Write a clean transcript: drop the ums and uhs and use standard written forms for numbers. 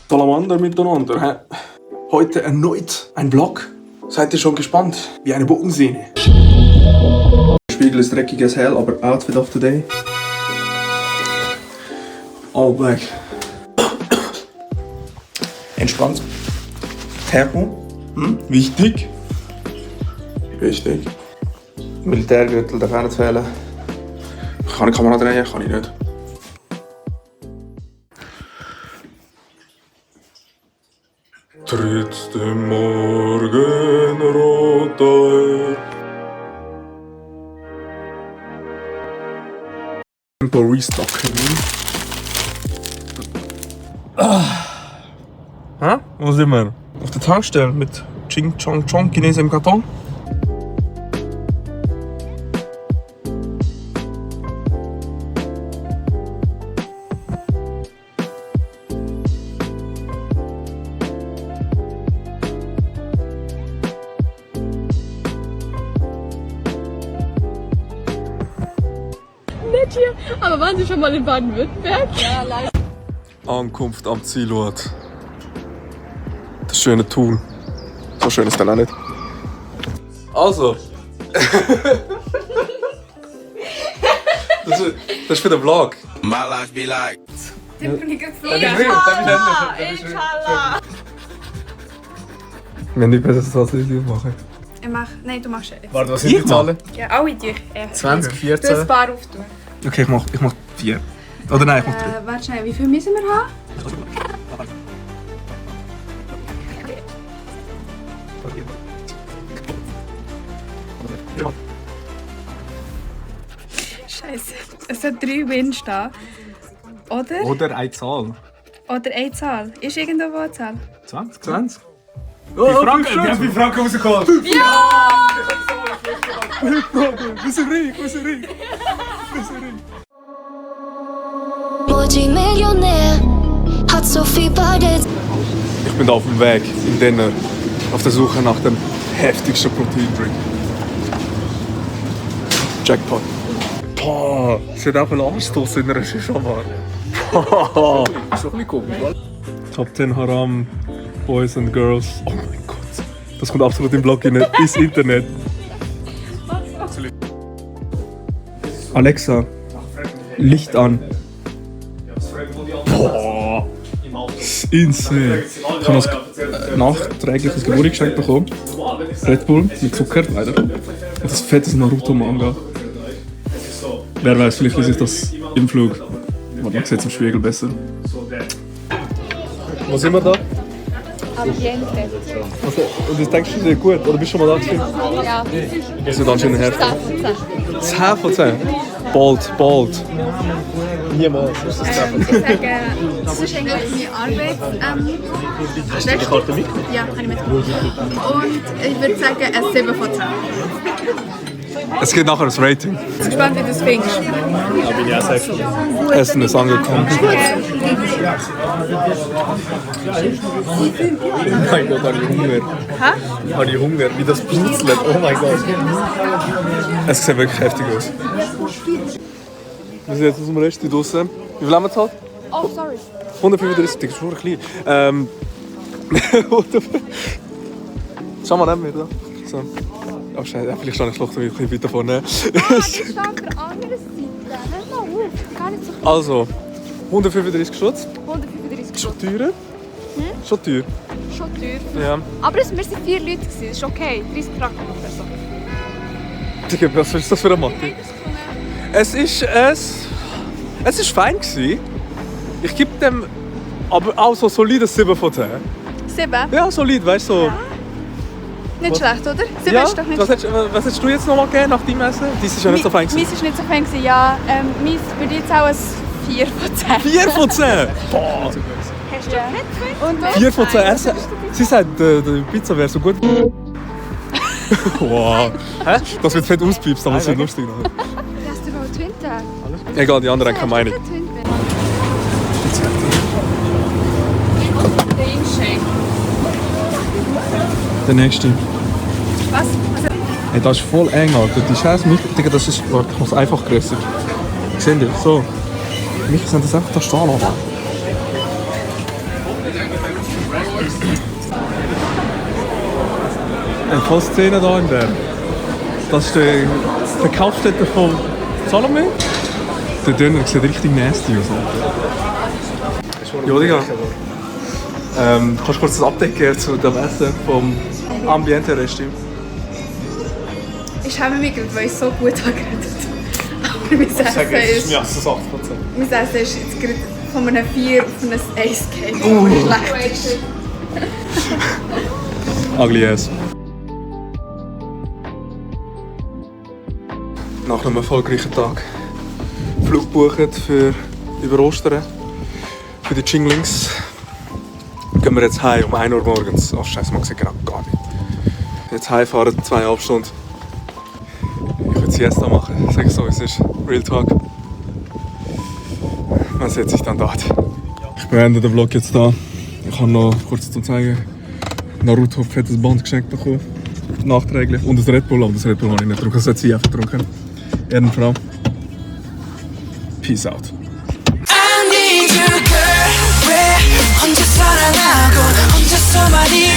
Salamander miteinander. Hä? Heute erneut ein Vlog. Seid ihr schon gespannt? Wie eine Bogensehne. Der Spiegel ist dreckig as hell, aber Outfit of the day. All black. Entspannt. Termo. Wichtig. Wichtig. Militärgürtel darf auch nicht fehlen. Kann ich eine Kamera drehen? Kann ich nicht. Tritt dem Morgenrot ein. Tempo restocken. Hä? Wo sind wir? Auf der Tankstelle mit Ching Chong Chong Chinesen im Karton. Nicht hier, aber waren Sie schon mal in Baden-Württemberg? Ja, leider. Ankunft am Zielort. Das schöne Thun. So schön ist dann auch nicht. Also. das ist für den Vlog. My life be like. Den bin ich geflogen. Inshallah! Wir haben nicht besser als ich machen. Ich mach. Nein, du machst es. Warte, was sind die Zahlen? Ja, alle durch. 20, Du 14. hast ein paar auftun. Okay, ich mach 4. Oder nein, ich mach 3. Warte schnell, wie viel müssen wir haben? Scheiße. Es sind 3 Wins da. Oder? Oder eine Zahl. Oder eine Zahl. Ist irgendwo eine Zahl? 20? 20. Wie Franken rausgeholt? Wir sind reich. Multimillionär, hat so viel Bargeld. Ich bin auf dem Weg in Denner. Auf der Suche nach dem heftigsten Proteindrink. Jackpot. Boah, es hat auch einen Anstoß in einer Shisha-Bar. Ist doch nicht komisch, oder? Top 10 Haram, Boys and Girls. Oh mein Gott. Das kommt absolut im Blog rein, ins Internet. Alexa, Licht an. Boah. Insane. Ich habe als nachträgliches Geburtstagsgeschenk bekommen. Red Bull mit Zucker, leider. Und das fettes Naruto-Manga. Wer weiß, vielleicht lese ich das im Flug. Man sieht es im Spiegel besser. Wo sind wir da? Ambiente. Also, und das denkst du dir gut? Oder bist du schon mal da gewesen? Ja. Das wird anscheinend her. 10 von 10. Bald. Niemals. Ich sage, das ist eigentlich meine Arbeit. Hast du die Karte mit? Ja, kann ich mitnehmen. Und ich würde sagen, ein 7 von 10. Es geht nachher das Rating. Ich bin gespannt, wie du es findest. Da bin ich auch sehr gespannt. Essen ist angekommen. Oh mein Gott, habe ich Hunger. Hä? Habe ich Hunger, wie das brutzelt. Oh mein Gott. Es sieht wirklich heftig aus. Wir sind jetzt aus dem Rest draußen. Wie viel haben wir gezahlt? Oh, sorry. 135, das ist schon klein. Schau mal neben mir da. So. Oh Scheiße, vielleicht stehe ich schlecht, ein bisschen weiter vorne. Ich stehe auf der anderen Seite. Nicht mal auf. Gar nicht so viel. Also, 135 Schutz. 135 Schon Stunden. teuer? Schon teuer. Schon teuer. Ja. Aber wir waren 4 Leute. Das ist okay. 30 Franken oder so. Digga, was ist das für eine Mathe? Es ist fein gewesen. Ich gebe dem aber auch so solides 7 von 10. 7? Ja, solid, weißt du. So. Nicht schlecht, oder? 7 Ja, ist doch nicht was hättest du jetzt noch mal gegeben nach deinem Essen? Dies ist ja nicht so fein gewesen. Meins war nicht so fein, ja. Meins würde jetzt auch ein 4 von 10. 4 von 10? Boah! Hast du ja. Und du? 4 von 10 Essen? Sie sagt, die Pizza wäre so gut. Wow. Hä? Das wird fett auspiepst, aber es wird lustig. Hast du noch Twinte? Egal, die anderen haben keine Meinung. Der nächste. Was? Hey, das ist voll eng, Alter. Die Scheiße, Digga, das ist. Warte, ich muss einfach grösser. Seht ihr? So. Mich sind das einfach da stehen lassen. Eine volle Szene hier in Bern. Das ist die Verkaufsstätte von Salome. Der Döner sieht richtig nasty aus. Ja, Digga. Kannst du kurz das Update geben zu dem Essen vom Ambiente-Restaurant? Ich habe mich gerade, weil ich so gut habe geredet. Aber mein Essen ist jetzt gerade von einem 4 auf ein 1 gefallen. Schlecht. Ugly ass. Nach einem erfolgreichen Tag Flug gebucht für über Ostern für die Chinglings. Gehen wir jetzt heim um 1 Uhr morgens. Oh Scheiße, man sieht genau gar nicht. Jetzt heimfahren, 2,5 Stunden. Ich würde Siesta machen, sag ich so, es ist Real Talk. Man sieht sich dann dort. Ich beende den Vlog jetzt da. Ich habe noch kurz zum zeigen. Naruto hat fettes Band geschenkt bekommen. Nachträglich. Und das Red Bull, aber das Red Bull habe ich nicht getrunken. Das hat sie einfach getrunken. Ehrenfrau. Peace out. I need you, girl. 왜 혼자 살아나고 혼자서 많이